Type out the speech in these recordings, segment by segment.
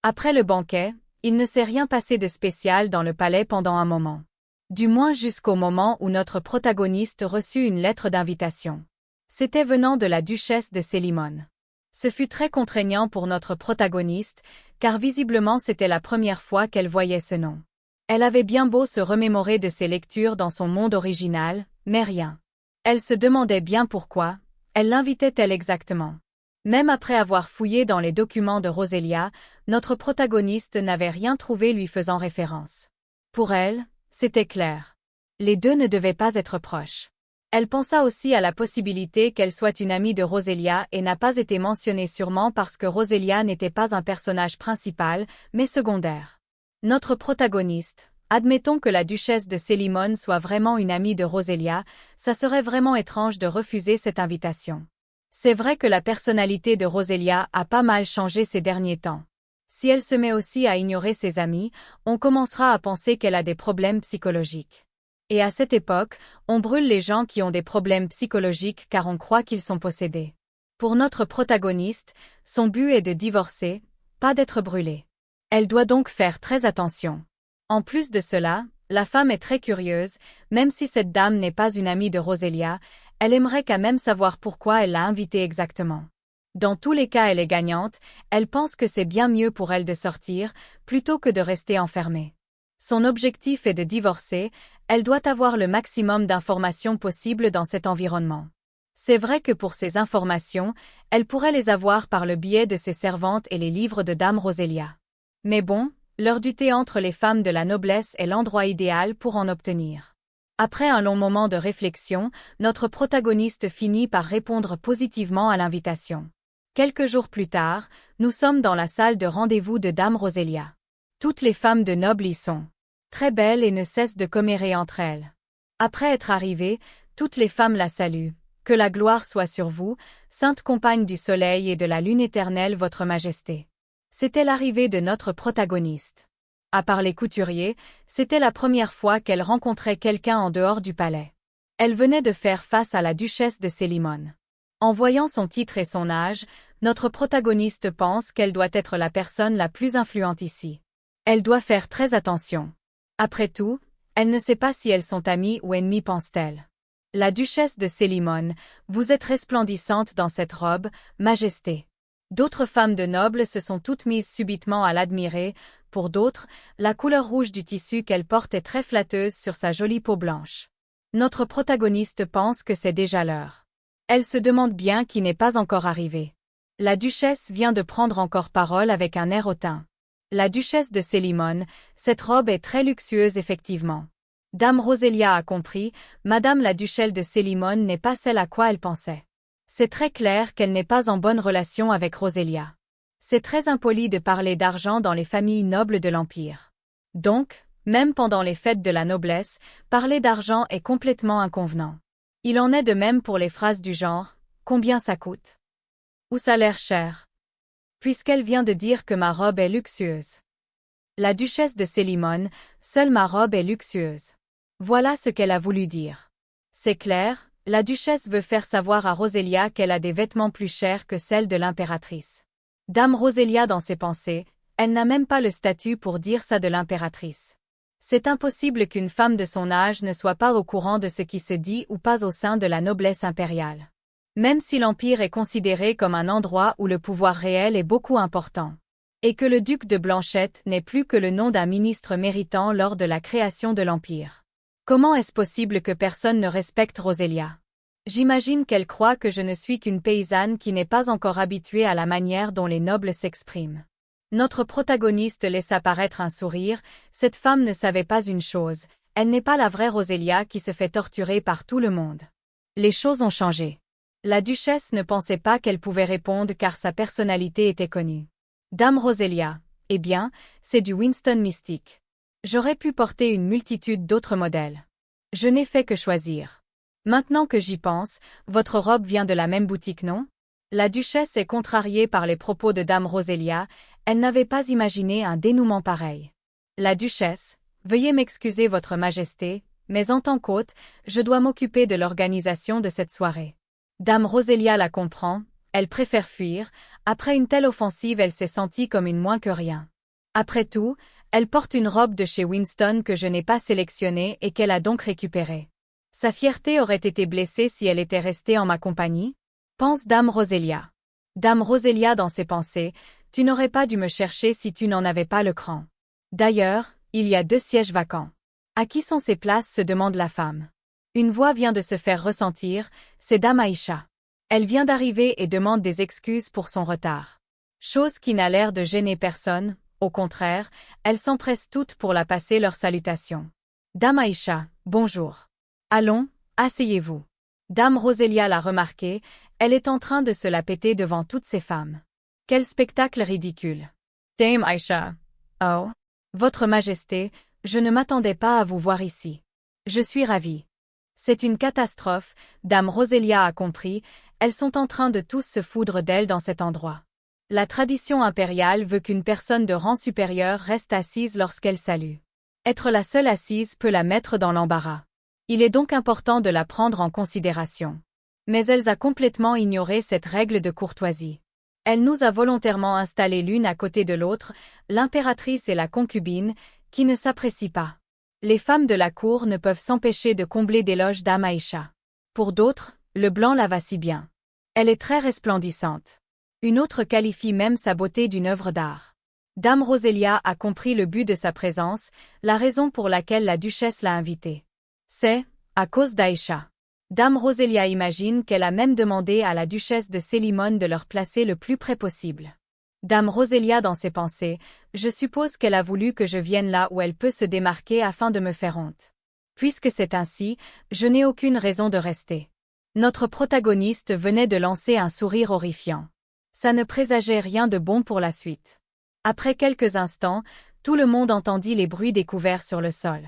Après le banquet, il ne s'est rien passé de spécial dans le palais pendant un moment. Du moins jusqu'au moment où notre protagoniste reçut une lettre d'invitation. C'était venant de la duchesse de Célimone. Ce fut très contraignant pour notre protagoniste, car visiblement c'était la première fois qu'elle voyait ce nom. Elle avait bien beau se remémorer de ses lectures dans son monde original, mais rien. Elle se demandait bien pourquoi, elle l'invitait-elle exactement. Même après avoir fouillé dans les documents de Roselia, notre protagoniste n'avait rien trouvé lui faisant référence. Pour elle, c'était clair. Les deux ne devaient pas être proches. Elle pensa aussi à la possibilité qu'elle soit une amie de Roselia et n'a pas été mentionnée sûrement parce que Roselia n'était pas un personnage principal, mais secondaire. Notre protagoniste, admettons que la duchesse de Célimone soit vraiment une amie de Roselia, ça serait vraiment étrange de refuser cette invitation. C'est vrai que la personnalité de Roselia a pas mal changé ces derniers temps. Si elle se met aussi à ignorer ses amis, on commencera à penser qu'elle a des problèmes psychologiques. Et à cette époque, on brûle les gens qui ont des problèmes psychologiques car on croit qu'ils sont possédés. Pour notre protagoniste, son but est de divorcer, pas d'être brûlé. Elle doit donc faire très attention. En plus de cela, la femme est très curieuse, même si cette dame n'est pas une amie de Roselia, elle aimerait quand même savoir pourquoi elle l'a invitée exactement. Dans tous les cas elle est gagnante, elle pense que c'est bien mieux pour elle de sortir, plutôt que de rester enfermée. Son objectif est de divorcer, elle doit avoir le maximum d'informations possibles dans cet environnement. C'est vrai que pour ces informations, elle pourrait les avoir par le biais de ses servantes et les livres de Dame Roselia. Mais bon, l'heure du thé entre les femmes de la noblesse est l'endroit idéal pour en obtenir. Après un long moment de réflexion, notre protagoniste finit par répondre positivement à l'invitation. Quelques jours plus tard, nous sommes dans la salle de rendez-vous de Dame Roselia. Toutes les femmes de nobles y sont. Très belles et ne cessent de commérer entre elles. Après être arrivées, toutes les femmes la saluent. Que la gloire soit sur vous, sainte compagne du soleil et de la lune éternelle, votre majesté. C'était l'arrivée de notre protagoniste. À part les couturiers, c'était la première fois qu'elle rencontrait quelqu'un en dehors du palais. Elle venait de faire face à la duchesse de Célimone. En voyant son titre et son âge, notre protagoniste pense qu'elle doit être la personne la plus influente ici. Elle doit faire très attention. Après tout, elle ne sait pas si elles sont amies ou ennemies, pense-t-elle. La duchesse de Célimone, vous êtes resplendissante dans cette robe, majesté. D'autres femmes de nobles se sont toutes mises subitement à l'admirer, pour d'autres, la couleur rouge du tissu qu'elle porte est très flatteuse sur sa jolie peau blanche. Notre protagoniste pense que c'est déjà l'heure. Elle se demande bien qui n'est pas encore arrivé. La duchesse vient de prendre encore parole avec un air hautain. La duchesse de Célimone, cette robe est très luxueuse effectivement. Dame Roselia a compris, Madame la duchesse de Célimone n'est pas celle à quoi elle pensait. C'est très clair qu'elle n'est pas en bonne relation avec Roselia. C'est très impoli de parler d'argent dans les familles nobles de l'Empire. Donc, même pendant les fêtes de la noblesse, parler d'argent est complètement inconvenant. Il en est de même pour les phrases du genre « Combien ça coûte ?» ou « Ça a l'air cher ?» puisqu'elle vient de dire que ma robe est luxueuse. La duchesse de Célimone, seule ma robe est luxueuse. Voilà ce qu'elle a voulu dire. C'est clair, la duchesse veut faire savoir à Roselia qu'elle a des vêtements plus chers que celles de l'impératrice. Dame Roselia dans ses pensées, elle n'a même pas le statut pour dire ça de l'impératrice. C'est impossible qu'une femme de son âge ne soit pas au courant de ce qui se dit ou pas au sein de la noblesse impériale. Même si l'Empire est considéré comme un endroit où le pouvoir réel est beaucoup important. Et que le duc de Blanchette n'est plus que le nom d'un ministre méritant lors de la création de l'Empire. Comment est-ce possible que personne ne respecte Roselia? J'imagine qu'elle croit que je ne suis qu'une paysanne qui n'est pas encore habituée à la manière dont les nobles s'expriment. Notre protagoniste laissa paraître un sourire, cette femme ne savait pas une chose, elle n'est pas la vraie Roselia qui se fait torturer par tout le monde. Les choses ont changé. La duchesse ne pensait pas qu'elle pouvait répondre car sa personnalité était connue. Dame Roselia, eh bien, c'est du Winston mystique. J'aurais pu porter une multitude d'autres modèles. Je n'ai fait que choisir. Maintenant que j'y pense, votre robe vient de la même boutique, non? La duchesse est contrariée par les propos de Dame Rosélia, elle n'avait pas imaginé un dénouement pareil. La duchesse, veuillez m'excuser votre majesté, mais en tant qu'hôte, je dois m'occuper de l'organisation de cette soirée. Dame Rosélia la comprend, elle préfère fuir, après une telle offensive elle s'est sentie comme une moins que rien. Après tout, elle porte une robe de chez Winston que je n'ai pas sélectionnée et qu'elle a donc récupérée. Sa fierté aurait été blessée si elle était restée en ma compagnie, pense Dame Rosélia. Dame Rosélia dans ses pensées, tu n'aurais pas dû me chercher si tu n'en avais pas le cran. D'ailleurs, il y a 2 sièges vacants. À qui sont ces places se demande la femme. Une voix vient de se faire ressentir, c'est Dame Aïcha. Elle vient d'arriver et demande des excuses pour son retard. Chose qui n'a l'air de gêner personne, au contraire, elles s'empressent toutes pour la passer leurs salutations. Dame Aïcha, bonjour. Allons, asseyez-vous. Dame Rosélia l'a remarqué, elle est en train de se la péter devant toutes ces femmes. Quel spectacle ridicule. Dame Aïcha. Oh. Votre Majesté, je ne m'attendais pas à vous voir ici. Je suis ravie. C'est une catastrophe, Dame Rosélia a compris, elles sont en train de tous se foudre d'elle dans cet endroit. La tradition impériale veut qu'une personne de rang supérieur reste assise lorsqu'elle salue. Être la seule assise peut la mettre dans l'embarras. Il est donc important de la prendre en considération. Mais elle a complètement ignoré cette règle de courtoisie. Elle nous a volontairement installées l'une à côté de l'autre, l'impératrice et la concubine, qui ne s'apprécient pas. Les femmes de la cour ne peuvent s'empêcher de combler d'éloges Dame Aïcha. Pour d'autres, le blanc la va si bien. Elle est très resplendissante. Une autre qualifie même sa beauté d'une œuvre d'art. Dame Rosélia a compris le but de sa présence, la raison pour laquelle la duchesse l'a invitée. C'est à cause d'Aïcha. Dame Rosélia imagine qu'elle a même demandé à la duchesse de Célimone de leur placer le plus près possible. Dame Rosélia dans ses pensées, je suppose qu'elle a voulu que je vienne là où elle peut se démarquer afin de me faire honte. Puisque c'est ainsi, je n'ai aucune raison de rester. Notre protagoniste venait de lancer un sourire horrifiant. Ça ne présageait rien de bon pour la suite. Après quelques instants, tout le monde entendit les bruits découverts sur le sol.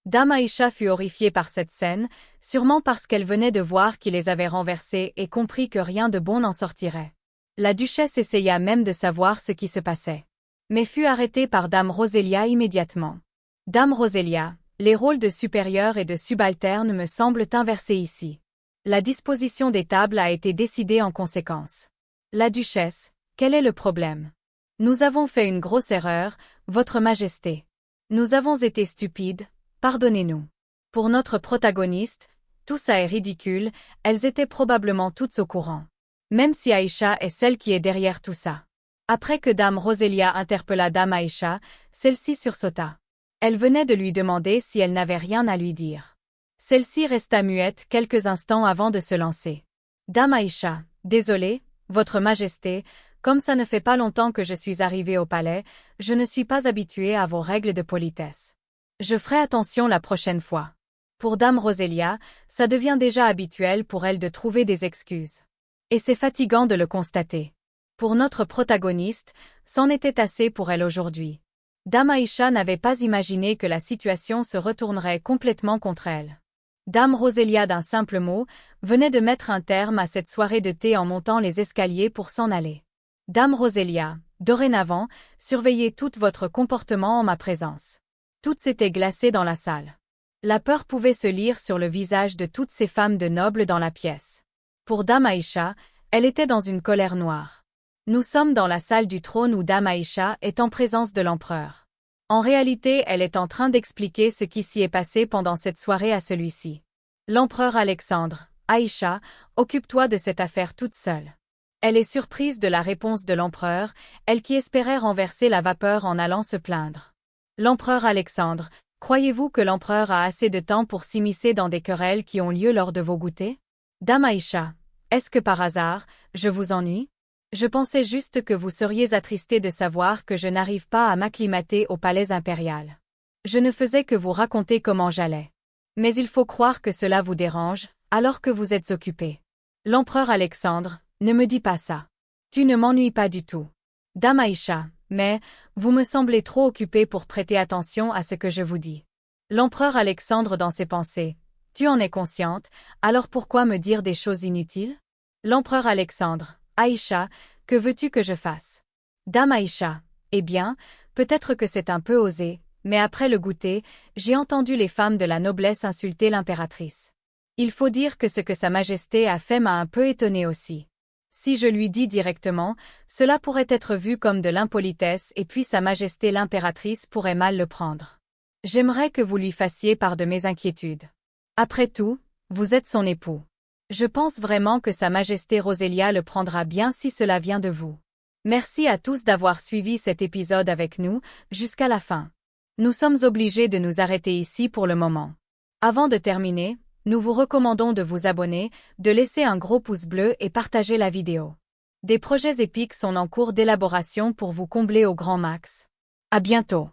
Dame Aïcha fut horrifiée par cette scène, sûrement parce qu'elle venait de voir qui les avait renversés et comprit que rien de bon n'en sortirait. La duchesse essaya même de savoir ce qui se passait. Mais fut arrêtée par Dame Rosélia immédiatement. Dame Rosélia, les rôles de supérieur et de subalterne me semblent inversés ici. La disposition des tables a été décidée en conséquence. La duchesse, quel est le problème? Nous avons fait une grosse erreur, Votre Majesté. Nous avons été stupides, pardonnez-nous. Pour notre protagoniste, tout ça est ridicule, elles étaient probablement toutes au courant. Même si Aïcha est celle qui est derrière tout ça. Après que Dame Rosélia interpella Dame Aïcha, celle-ci sursauta. Elle venait de lui demander si elle n'avait rien à lui dire. Celle-ci resta muette quelques instants avant de se lancer. Dame Aïcha, désolée, Votre Majesté, comme ça ne fait pas longtemps que je suis arrivée au palais, je ne suis pas habituée à vos règles de politesse. Je ferai attention la prochaine fois. Pour Dame Rosélia, ça devient déjà habituel pour elle de trouver des excuses. Et c'est fatigant de le constater. Pour notre protagoniste, c'en était assez pour elle aujourd'hui. Dame Aïcha n'avait pas imaginé que la situation se retournerait complètement contre elle. Dame Rosélia d'un simple mot, venait de mettre un terme à cette soirée de thé en montant les escaliers pour s'en aller. Dame Rosélia, dorénavant, surveillez tout votre comportement en ma présence. Tout s'était glacé dans la salle. La peur pouvait se lire sur le visage de toutes ces femmes de nobles dans la pièce. Pour Dame Aïcha, elle était dans une colère noire. Nous sommes dans la salle du trône où Dame Aïcha est en présence de l'empereur. En réalité, elle est en train d'expliquer ce qui s'y est passé pendant cette soirée à celui-ci. L'empereur Alexandre, Aïcha, occupe-toi de cette affaire toute seule. Elle est surprise de la réponse de l'empereur, elle qui espérait renverser la vapeur en allant se plaindre. L'empereur Alexandre, croyez-vous que l'empereur a assez de temps pour s'immiscer dans des querelles qui ont lieu lors de vos goûters? Dame Aïcha, est-ce que par hasard, je vous ennuie? Je pensais juste que vous seriez attristée de savoir que je n'arrive pas à m'acclimater au palais impérial. Je ne faisais que vous raconter comment j'allais. Mais il faut croire que cela vous dérange, alors que vous êtes occupée. L'empereur Alexandre, ne me dis pas ça. Tu ne m'ennuies pas du tout. Dame Aïcha, mais, vous me semblez trop occupée pour prêter attention à ce que je vous dis. L'empereur Alexandre dans ses pensées. Tu en es consciente, alors pourquoi me dire des choses inutiles? L'empereur Alexandre. Aïcha, que veux-tu que je fasse? Dame Aïcha, eh bien, peut-être que c'est un peu osé, mais après le goûter, j'ai entendu les femmes de la noblesse insulter l'impératrice. Il faut dire que ce que Sa Majesté a fait m'a un peu étonné aussi. Si je lui dis directement, cela pourrait être vu comme de l'impolitesse et puis Sa Majesté l'impératrice pourrait mal le prendre. J'aimerais que vous lui fassiez part de mes inquiétudes. Après tout, vous êtes son époux. Je pense vraiment que Sa Majesté Rosélia le prendra bien si cela vient de vous. Merci à tous d'avoir suivi cet épisode avec nous, jusqu'à la fin. Nous sommes obligés de nous arrêter ici pour le moment. Avant de terminer, nous vous recommandons de vous abonner, de laisser un gros pouce bleu et partager la vidéo. Des projets épiques sont en cours d'élaboration pour vous combler au grand max. À bientôt.